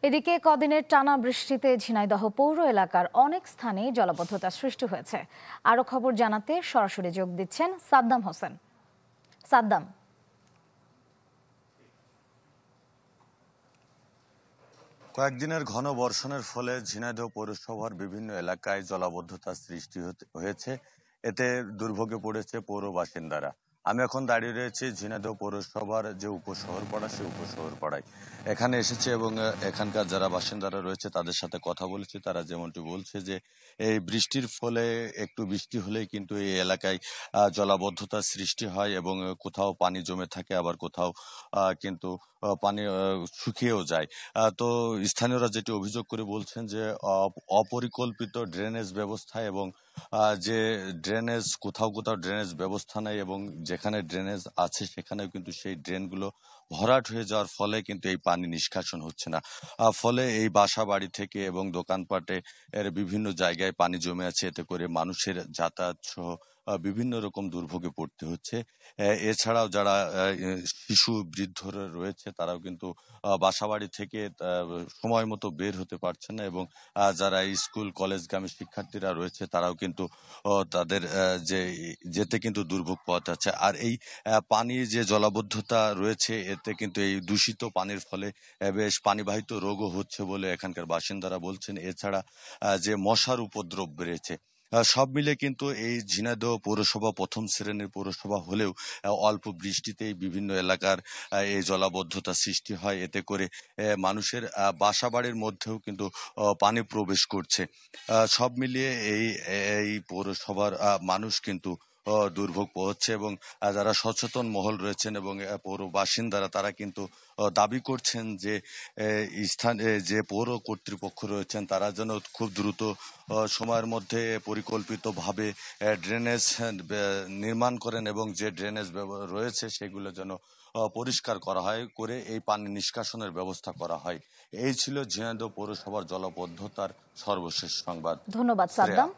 এদিকে কদিনের টানা বৃষ্টিতে ঝিনাইদহ পৌর এলাকার অনেক স্থানে জলাবদ্ধতা সৃষ্টি হয়েছে। আরো খবর জানাতে সরাসরি যোগ দিচ্ছেন সাদ্দাম হোসেন। সাদ্দাম, কয়েকদিনের ঘন বর্ষণের ফলে ঝিনাইদহ পৌরসভার বিভিন্ন এলাকায় জলাবদ্ধতার সৃষ্টি হয়েছে। এতে দুর্ভোগে পড়েছে পৌর বাসিন্দারা। আমি এখন দাঁড়িয়ে রয়েছি ঝিনাইদহ পৌরসভার যে উপশহর পাড়া, সেই উপশহর পাড়ায় এখানে এসেছে এবং এখানকার যারা বাসিন্দারা রয়েছে তাদের সাথে কথা বলেছি। তারা যেমনটি বলছে যে এই বৃষ্টির ফলে একটু বৃষ্টি হলেই কিন্তু এই এলাকায় জলাবদ্ধতার সৃষ্টি হয় এবং কোথাও পানি জমে থাকে, আবার কোথাও কিন্তু পানি শুকিয়েও যায়। তো স্থানীয়রা যেটি অভিযোগ করে বলছেন যে অপরিকল্পিত ড্রেনেজ ব্যবস্থা এবং যে ড্রেনেজ কোথাও কোথাও ড্রেনেজ ব্যবস্থা নেই এবং যেখানে ড্রেনেজ আছে সেখানেও কিন্তু সেই ড্রেনগুলো ভরাট হয়ে যাওয়ার ফলে কিন্তু এই পানি নিষ্কাশন হচ্ছে না। ফলে এই বাসা বাড়ি থেকে এবং দোকানপাটে এর বিভিন্ন জায়গায় পানি জমে আছে। এতে করে মানুষের যাতায়াত সহ বিভিন্ন রকম দুর্ভোগে পড়তে হচ্ছে। এছাড়াও যারা শিশু বৃদ্ধরা রয়েছে তারাও কিন্তু বাসাবাড়ি থেকে সময় মতো বের হতে পারছে না এবং যারা স্কুল কলেজগামী শিক্ষার্থীরা রয়েছে তারাও কিন্তু তাদের যে যেতে কিন্তু দুর্ভোগ পোহাতে হচ্ছে। আর এই পানির যে জলাবদ্ধতা রয়েছে এতে কিন্তু এই দূষিত পানির ফলে বেশ পানিবাহিত রোগও হচ্ছে বলে এখানকার বাসিন্দারা বলছেন। এছাড়া যে মশার উপদ্রব বেড়েছে। সব মিলে কিন্তু এই ঝিনাইদহ পৌরসভা প্রথম শ্রেণীর পৌরসভা হলেও অল্প বৃষ্টিতেই বিভিন্ন এলাকার এই জলাবদ্ধতা সৃষ্টি হয়। এতে করে মানুষের বাসা বাড়ির মধ্যেও কিন্তু পানি প্রবেশ করছে। সব মিলিয়ে এই এই পৌরসভার মানুষ কিন্তু দুর্ভোগ পোহাচ্ছে এবং যারা সচেতন মহল রয়েছেন এবং পৌর বাসিন্দারা তারা কিন্তু দাবি করছেন যে যে পৌর কর্তৃপক্ষ রয়েছেন তারা যেন খুব দ্রুত সময়ের মধ্যে পরিকল্পিতভাবে ড্রেনেজ নির্মাণ করেন এবং যে ড্রেনেজ রয়েছে সেগুলো যেন পরিষ্কার করা হয়, করে এই পানি নিষ্কাশনের ব্যবস্থা করা হয়। এই ছিল ঝিনাইদহ পৌরসভার জলাবদ্ধতার সর্বশেষ সংবাদ। ধন্যবাদ শ্রেয়া। সাদ্দাম।